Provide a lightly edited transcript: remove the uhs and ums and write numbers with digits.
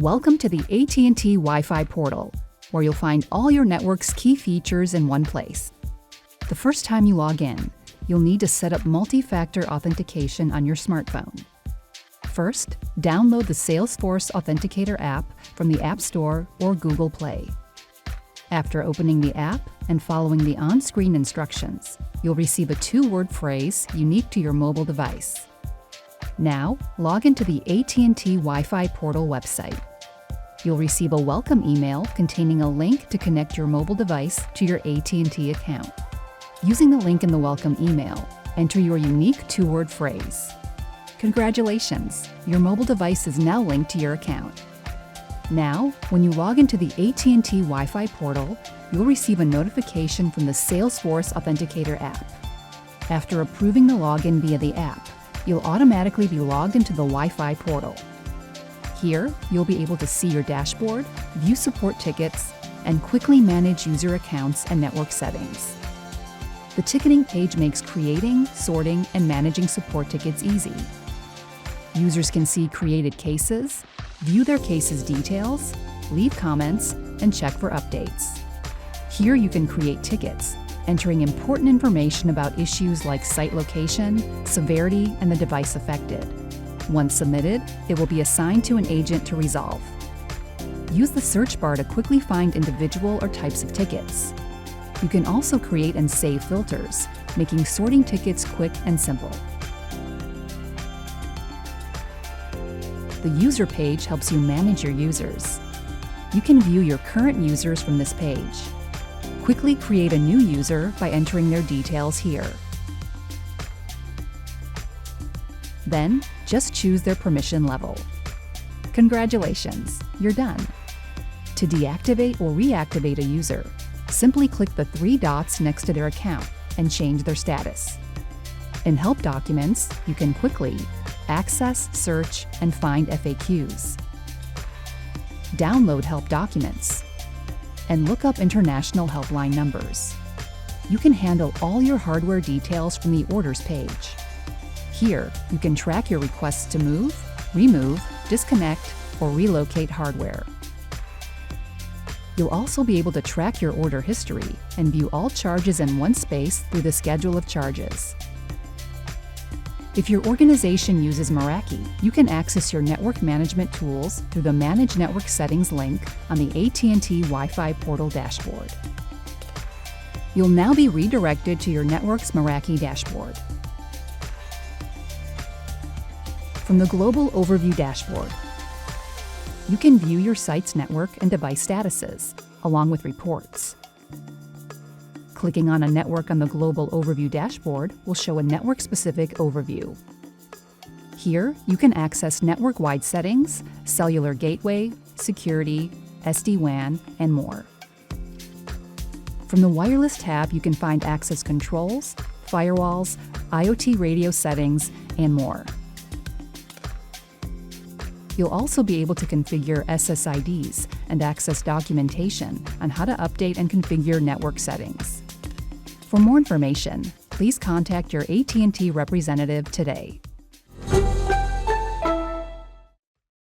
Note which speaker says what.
Speaker 1: Welcome to the AT&T Wi-Fi Portal, where you'll find all your network's key features in one place. The first time you log in, you'll need to set up multi-factor authentication on your smartphone. First, download the Salesforce Authenticator app from the App Store or Google Play. After opening the app and following the on-screen instructions, you'll receive a two-word phrase unique to your mobile device. Now, log into the AT&T Wi-Fi Portal website. You'll receive a welcome email containing a link to connect your mobile device to your AT&T account. Using the link in the welcome email, enter your unique two-word phrase. Congratulations! Your mobile device is now linked to your account. Now, when you log into the AT&T Wi-Fi Portal, you'll receive a notification from the Salesforce Authenticator app. After approving the login via the app, you'll automatically be logged into the Wi-Fi portal. Here, you'll be able to see your dashboard, view support tickets, and quickly manage user accounts and network settings. The ticketing page makes creating, sorting, and managing support tickets easy. Users can see created cases, view their cases' details, leave comments, and check for updates. Here you can create tickets, entering important information about issues like site location, severity, and the device affected. Once submitted, it will be assigned to an agent to resolve. Use the search bar to quickly find individual or types of tickets. You can also create and save filters, making sorting tickets quick and simple. The user page helps you manage your users. You can view your current users from this page. Quickly create a new user by entering their details here. Then, just choose their permission level. Congratulations, you're done. To deactivate or reactivate a user, simply click the three dots next to their account and change their status. In Help documents, you can quickly access, search, and find FAQs. Download help documents and look up international helpline numbers. You can handle all your hardware details from the Orders page. Here, you can track your requests to move, remove, disconnect, or relocate hardware. You'll also be able to track your order history and view all charges in one space through the schedule of charges. If your organization uses Meraki, you can access your network management tools through the Manage Network Settings link on the AT&T Wi-Fi Portal dashboard. You'll now be redirected to your network's Meraki dashboard. From the Global Overview dashboard, you can view your site's network and device statuses, along with reports. Clicking on a network on the Global Overview dashboard will show a network-specific overview. Here, you can access network-wide settings, cellular gateway, security, SD-WAN, and more. From the Wireless tab, you can find access controls, firewalls, IoT radio settings, and more. You'll also be able to configure SSIDs and access documentation on how to update and configure network settings. For more information, please contact your AT&T representative today.